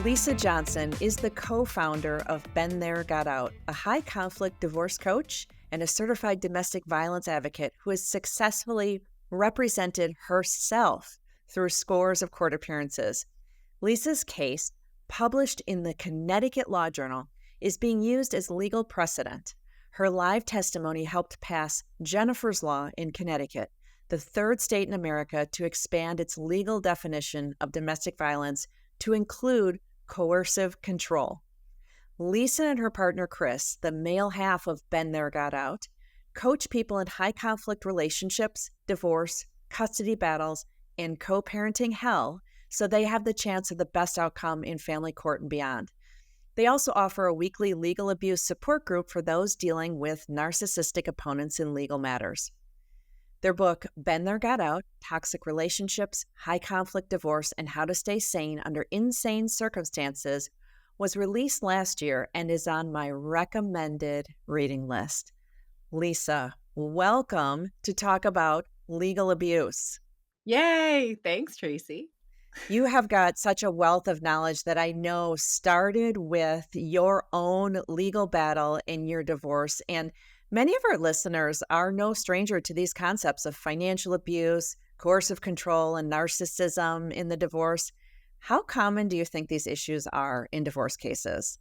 Lisa Johnson is the co founder of Been There, Got Out, a high conflict divorce coach and a certified domestic violence advocate who has successfully represented herself through scores of court appearances. Lisa's case, published in the Connecticut Law Journal, is being used as legal precedent. Her live testimony helped pass Jennifer's Law in Connecticut, the third state in America to expand its legal definition of domestic violence to include coercive control. Lisa and her partner Chris, the male half of Been There, Got Out, coach people in high conflict relationships, divorce, custody battles, and co-parenting hell so they have the chance of the best outcome in family court and beyond. They also offer a weekly legal abuse support group for those dealing with narcissistic opponents in legal matters. Their book, Been There, Got Out, Toxic Relationships, High Conflict Divorce, and How to Stay Sane Under Insane Circumstances, was released last year and is on my recommended reading list. Lisa, welcome to talk about legal abuse. Yay! Thanks, Tracy. You have got such a wealth of knowledge that I know started with your own legal battle in your divorce. And many of our listeners are no stranger to these concepts of financial abuse, coercive control, and narcissism in the divorce. How common do you think these issues are in divorce cases?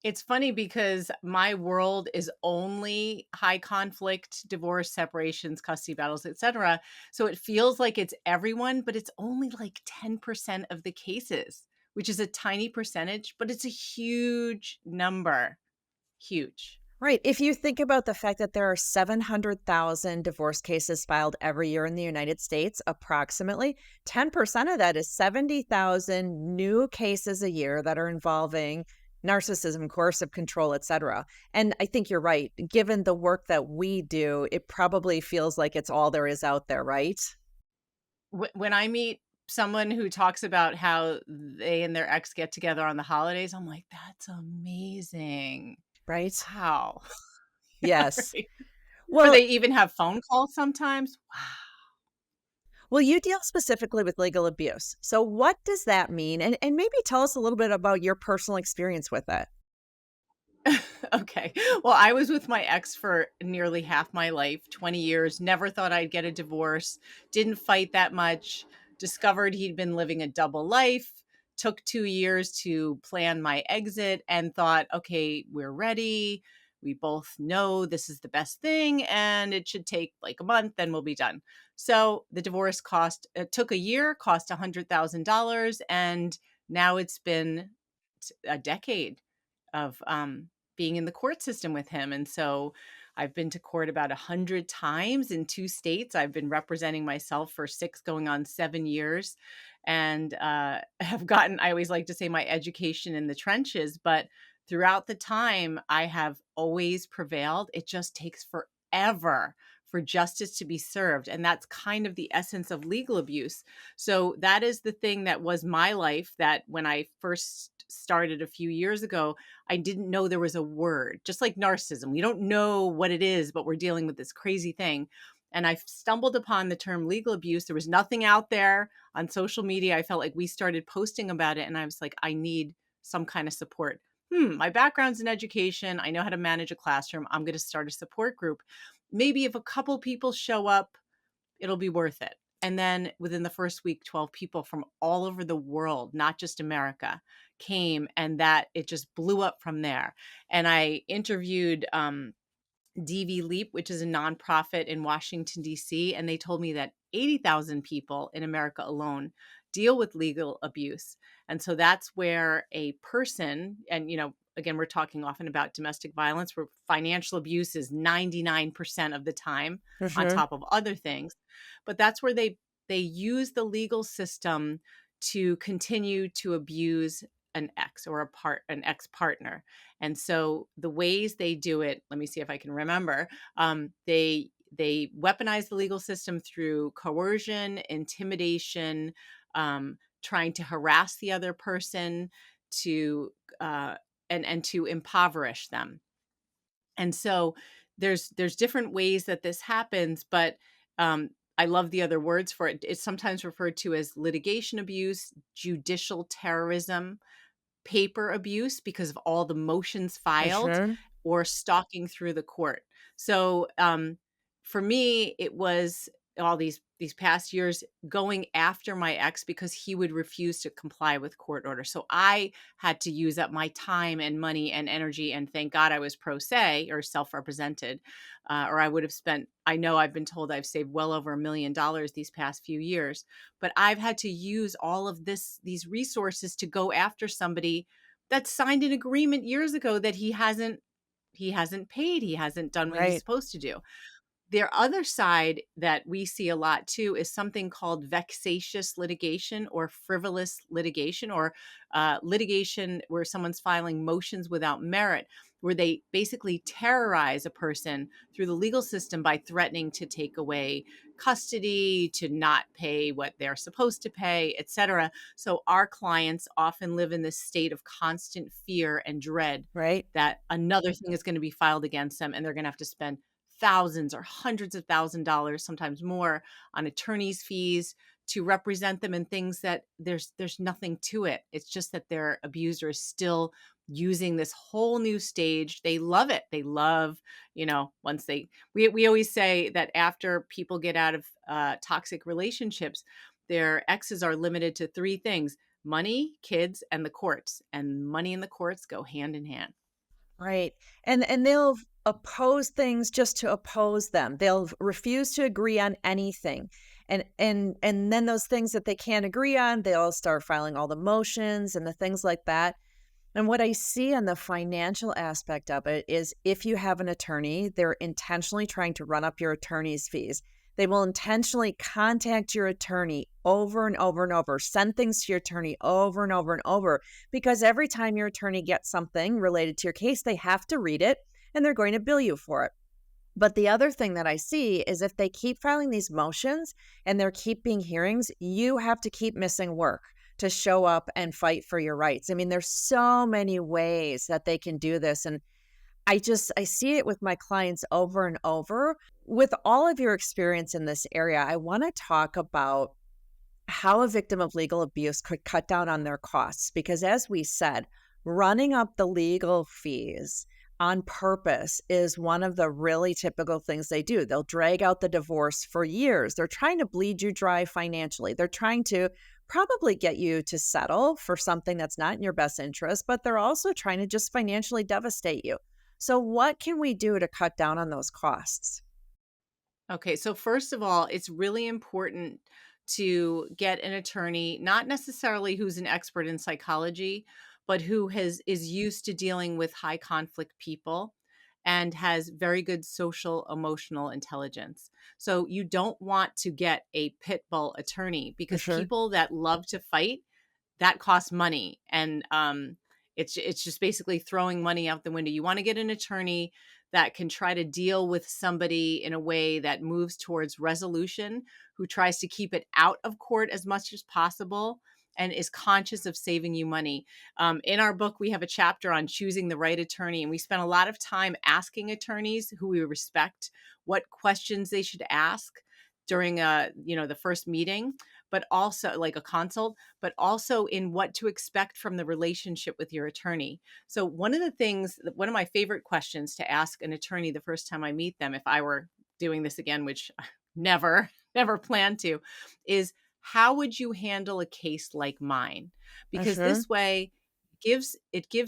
It's funny because my world is only high conflict, divorce, separations, custody battles, etc. So it feels like it's everyone, but it's only like 10% of the cases, which is a tiny percentage, but it's a huge number. Huge. Right. If you think about the fact that there are 700,000 divorce cases filed every year in the United States, approximately 10% of that is 70,000 new cases a year that are involving narcissism, coercive control, etc. And I think you're right. Given the work that we do, it probably feels like it's all there is out there, right? When I meet someone who talks about how they and their ex get together on the holidays, I'm like, that's amazing. Right? How? Yeah, Yes. right. Or Well, they even have phone calls sometimes. Well, you deal specifically with legal abuse. So what does that mean? And maybe tell us a little bit about your personal experience with it. Okay. Well, I was with my ex for nearly half my life, 20 years, never thought I'd get a divorce, didn't fight that much, discovered he'd been living a double life, took 2 years to plan my exit, and thought, okay, we're ready. We both know this is the best thing, and it should take like a month, then we'll be done. So the divorce it took a year, cost $100,000, and now it's been a decade of being in the court system with him. And so I've been to court about 100 times in 2 states. I've been representing myself for 6 going on 7 years, and have gotten, I always like to say, my education in the trenches. But throughout the time, I have always prevailed. It just takes forever for justice to be served. And that's kind of the essence of legal abuse. So that is the thing that was my life, that when I first started a few years ago, I didn't know there was a word, just like narcissism. We don't know what it is, but we're dealing with this crazy thing. And I stumbled upon the term legal abuse. There was nothing out there on social media. I felt like we started posting about it, and I was like, I need some kind of support. My background's in education. I know how to manage a classroom. I'm going to start a support group. Maybe if a couple people show up, it'll be worth it. And then within the first week, 12 people from all over the world, not just America, came, and that it just blew up from there. And I interviewed DV Leap, which is a nonprofit in Washington, D.C., and they told me that 80,000 people in America alone deal with legal abuse. And so that's where a person, and again, we're talking often about domestic violence, where financial abuse is 99% of the time on Mhm. top of other things. But that's where they use the legal system to continue to abuse an ex or an ex partner. And so the ways they do it, let me see if I can remember. They weaponize the legal system through coercion, intimidation, trying to harass the other person, to and to impoverish them. And so there's different ways that this happens, but I love the other words for it. It's sometimes referred to as litigation abuse, judicial terrorism, paper abuse because of all the motions For filed, sure. or stalking through the court. So, for me, it was all these past years going after my ex because he would refuse to comply with court orders. So I had to use up my time and money and energy, and thank God I was pro se or self-represented, or I would have spent, I know I've been told I've saved well over $1 million these past few years, but I've had to use all of these resources to go after somebody that signed an agreement years ago that he hasn't paid, he hasn't done what he's Right. supposed to do. Their other side that we see a lot too is something called vexatious litigation or frivolous litigation, or litigation where someone's filing motions without merit, where they basically terrorize a person through the legal system by threatening to take away custody, to not pay what they're supposed to pay, etc. So our clients often live in this state of constant fear and dread Right. that another thing is going to be filed against them, and they're going to have to spend thousands or hundreds of $1,000s, sometimes more, on attorney's fees to represent them in things that there's nothing to it. It's just that their abuser is still using this whole new stage. They love it. They love, once we always say that after people get out of toxic relationships, their exes are limited to three things: money, kids, and the courts. And money and the courts go hand in hand. Right. And they'll oppose things just to oppose them. They'll refuse to agree on anything. And then those things that they can't agree on, they'll start filing all the motions and the things like that. And what I see on the financial aspect of it is if you have an attorney, they're intentionally trying to run up your attorney's fees. They will intentionally contact your attorney over and over and over, send things to your attorney over and over and over, because every time your attorney gets something related to your case, they have to read it and they're going to bill you for it. But the other thing that I see is if they keep filing these motions and they're keeping hearings, you have to keep missing work to show up and fight for your rights. I mean, there's so many ways that they can do this. And I see it with my clients over and over. With all of your experience in this area, I want to talk about how a victim of legal abuse could cut down on their costs. Because as we said, running up the legal fees on purpose is one of the really typical things they do. They'll drag out the divorce for years. They're trying to bleed you dry financially. They're trying to probably get you to settle for something that's not in your best interest, but they're also trying to just financially devastate you. So, what can we do to cut down on those costs? Okay, so first of all, it's really important to get an attorney, not necessarily who's an expert in psychology, but who has is used to dealing with high conflict people and has very good social emotional intelligence. So you don't want to get a pit bull attorney For because sure. people that love to fight, that costs money, and it's just basically throwing money out the window. You want to get an attorney that can try to deal with somebody in a way that moves towards resolution, who tries to keep it out of court as much as possible and is conscious of saving you money. In our book, we have a chapter on choosing the right attorney, and we spent a lot of time asking attorneys who we respect what questions they should ask during the first meeting, but also like a consult, but also in what to expect from the relationship with your attorney. So one of my favorite questions to ask an attorney the first time I meet them, if I were doing this again, which never, never plan to, is how would you handle a case like mine? For Because sure. this way gives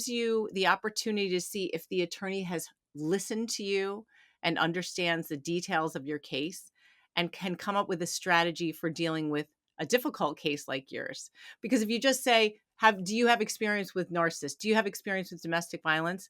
you the opportunity to see if the attorney has listened to you and understands the details of your case and can come up with a strategy for dealing with a difficult case like yours. Because if you just say, do you have experience with narcissists? Do you have experience with domestic violence?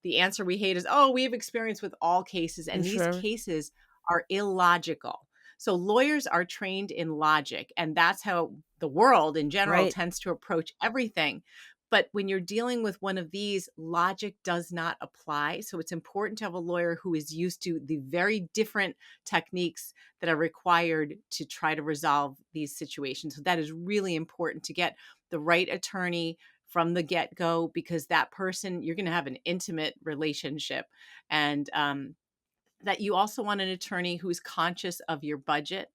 The answer we hate is, oh, we have experience with all cases. For And these sure. cases are illogical. So lawyers are trained in logic, and that's how the world in general Right. tends to approach everything. But when you're dealing with one of these, logic does not apply. So it's important to have a lawyer who is used to the very different techniques that are required to try to resolve these situations. So that is really important to get the right attorney from the get go, because that person, you're going to have an intimate relationship. And that you also want an attorney who's conscious of your budget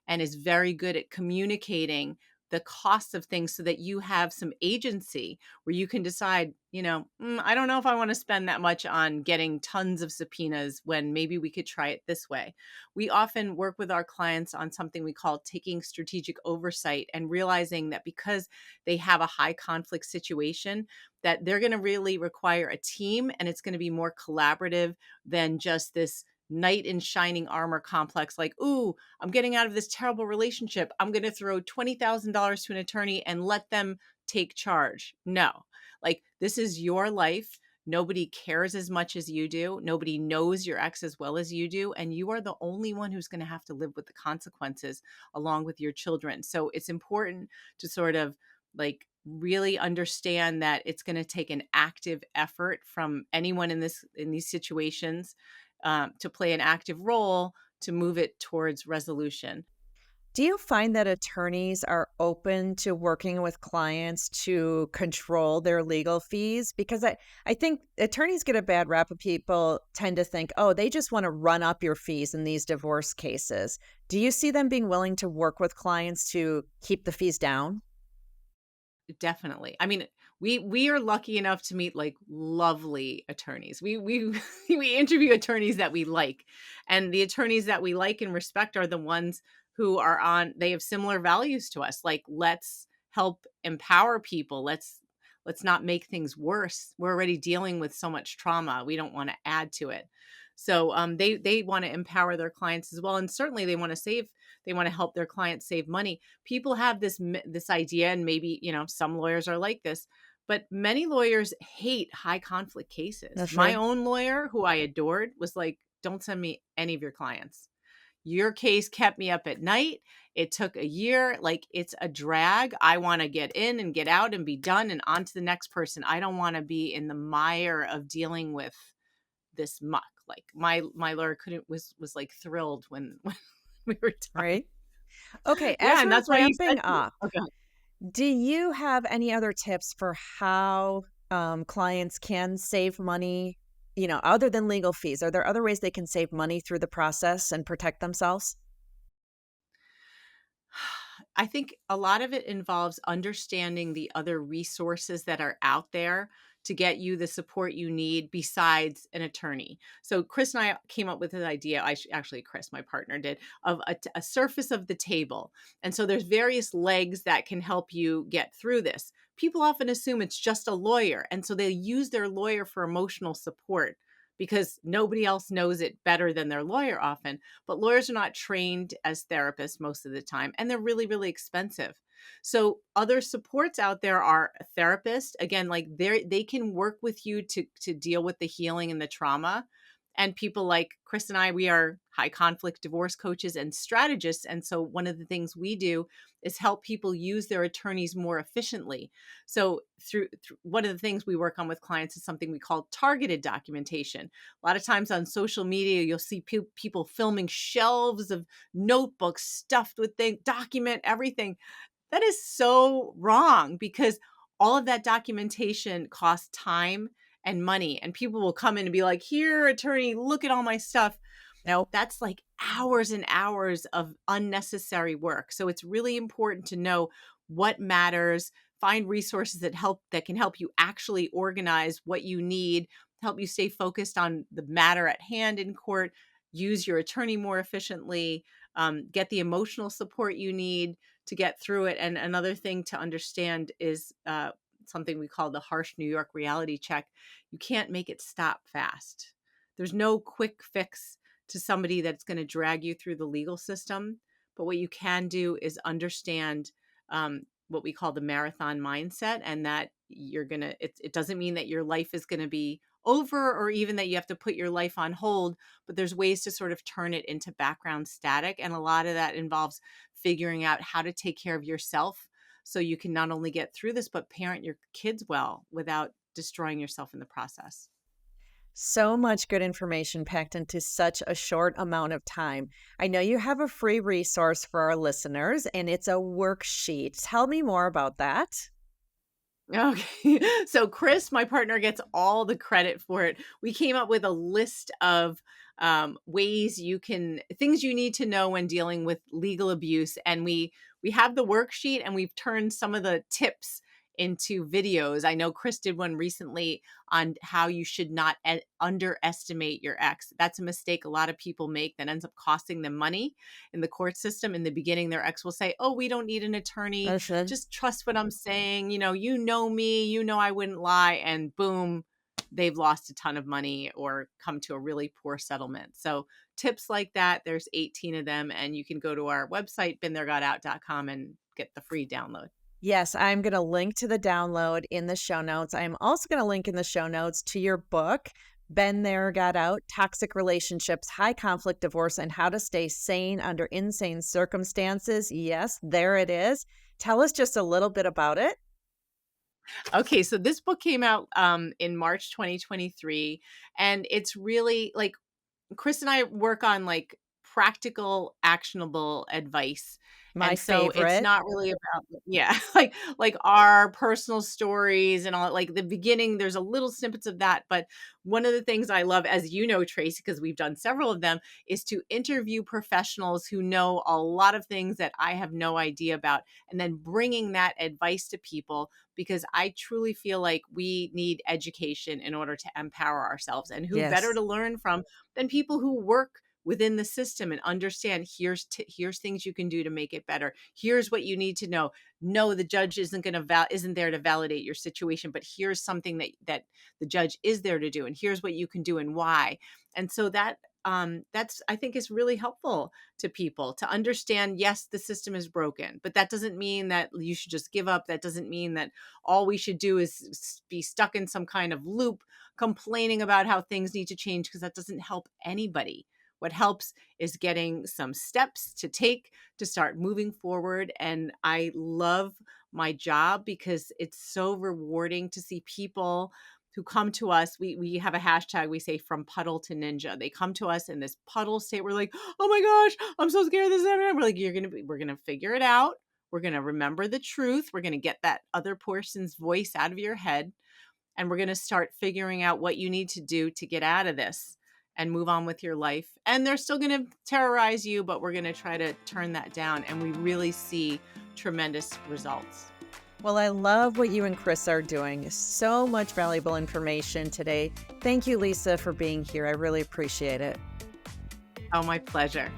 and is very good at communicating the costs of things so that you have some agency where you can decide, I don't know if I want to spend that much on getting tons of subpoenas when maybe we could try it this way. We often work with our clients on something we call taking strategic oversight and realizing that because they have a high conflict situation, that they're going to really require a team, and it's going to be more collaborative than just this knight in shining armor complex, like, ooh, I'm getting out of this terrible relationship, I'm going to throw $20,000 to an attorney and let them take charge. No, like, this is your life. Nobody cares as much as you do. Nobody knows your ex as well as you do. And you are the only one who's going to have to live with the consequences along with your children. So it's important to sort of like really understand that it's going to take an active effort from anyone in these situations, to play an active role to move it towards resolution. Do you find that attorneys are open to working with clients to control their legal fees? Because I think attorneys get a bad rap of people tend to think, oh, they just want to run up your fees in these divorce cases. Do you see them being willing to work with clients to keep the fees down? Definitely. I mean, we are lucky enough to meet like lovely attorneys. We we interview attorneys that we like, and the attorneys that we like and respect are the ones who are on. They have similar values to us. Like, let's help empower people. Let's not make things worse. We're already dealing with so much trauma. We don't want to add to it. So they want to empower their clients as well, and certainly they want to save. They want to help their clients save money. People have this idea, and maybe some lawyers are like this, but many lawyers hate high conflict cases. That's My right. own lawyer, who I adored, was like, "Don't send me any of your clients. Your case kept me up at night. It took a year. Like, it's a drag. I want to get in and get out and be done and on to the next person. I don't want to be in the mire of dealing with this muck." Like, my lawyer couldn't was like thrilled when when we were done. Right. Okay. Yeah, As and we're that's why he said wrapping up, okay. do you have any other tips for how clients can save money, other than legal fees? Are there other ways they can save money through the process and protect themselves? I think a lot of it involves understanding the other resources that are out there to get you the support you need besides an attorney. So Chris and I came up with an idea. Actually, Chris, my partner, did, of a surface of the table. And so there's various legs that can help you get through this. People often assume it's just a lawyer, and so they use their lawyer for emotional support because nobody else knows it better than their lawyer often. But lawyers are not trained as therapists most of the time, and they're really, really expensive. So other supports out there are a therapist. Again, like they can work with you to deal with the healing and the trauma. And people like Chris and I, we are high conflict divorce coaches and strategists. And so one of the things we do is help people use their attorneys more efficiently. So through one of the things we work on with clients is something we call targeted documentation. A lot of times on social media, you'll see people filming shelves of notebooks stuffed with things, document everything. That is so wrong because all of that documentation costs time and money. And people will come in and be like, here, attorney, look at all my stuff. Nope. That's like hours and hours of unnecessary work. So it's really important to know what matters, find resources that can help you actually organize what you need, help you stay focused on the matter at hand in court, use your attorney more efficiently, get the emotional support you need to get through it. And another thing to understand is something we call the harsh New York reality check. You can't make it stop fast. There's no quick fix to somebody that's going to drag you through the legal system. But what you can do is understand what we call the marathon mindset, and that it doesn't mean that your life is going to be over or even that you have to put your life on hold, but there's ways to sort of turn it into background static. And a lot of that involves figuring out how to take care of yourself so you can not only get through this, but parent your kids well without destroying yourself in the process. So much good information packed into such a short amount of time. I know you have a free resource for our listeners, and it's a worksheet. Tell me more about that. Okay. So Chris, my partner, gets all the credit for it. We came up with a list of ways you can, things you need to know when dealing with legal abuse. And we have the worksheet, and we've turned some of the tips into videos. I know Chris did one recently on how you should not underestimate your ex. That's a mistake a lot of people make that ends up costing them money in the court system. In the beginning, their ex will say, "Oh, we don't need an attorney. That's it. Just trust what I'm saying. You know me, I wouldn't lie." And boom, they've lost a ton of money or come to a really poor settlement. So tips like that, there's 18 of them, and you can go to our website, beentheregotout.com, and get the free download. Yes, I'm going to link to the download in the show notes. I'm also going to link in the show notes to your book, Been There, Got Out: Toxic Relationships, High Conflict Divorce, and How to Stay Sane Under Insane Circumstances. Yes, there it is. Tell us just a little bit about it. Okay, so this book came out in March 2023, and it's really like Chris and I work on like practical, actionable advice. My And so it's favorite. not really about, yeah, like our personal stories and all. Like the beginning, there's a little snippets of that. But one of the things I love, as you know, Tracy, because we've done several of them, is to interview professionals who know a lot of things that I have no idea about, and then bringing that advice to people, because I truly feel like we need education in order to empower ourselves. And who better Yes. to learn from than people who work within the system and understand, here's things you can do to make it better. Here's what you need to know. No, the judge isn't there to validate your situation, but here's something that the judge is there to do, and here's what you can do and why. And so that's, I think, is really helpful to people to understand, yes, the system is broken, but that doesn't mean that you should just give up. That doesn't mean that all we should do is be stuck in some kind of loop complaining about how things need to change, because that doesn't help anybody. What helps is getting some steps to take to start moving forward. And I love my job because it's so rewarding to see people who come to us. We have a hashtag, we say from puddle to ninja. They come to us in this puddle state. We're like, "Oh my gosh, I'm so scared this is happening." We're like, we're gonna figure it out. We're gonna remember the truth. We're gonna get that other person's voice out of your head. And we're gonna start figuring out what you need to do to get out of this and move on with your life. And they're still going to terrorize you, but we're going to try to turn that down. And we really see tremendous results. Well, I love what you and Chris are doing. So much valuable information today. Thank you, Lisa, for being here. I really appreciate it. Oh, my pleasure.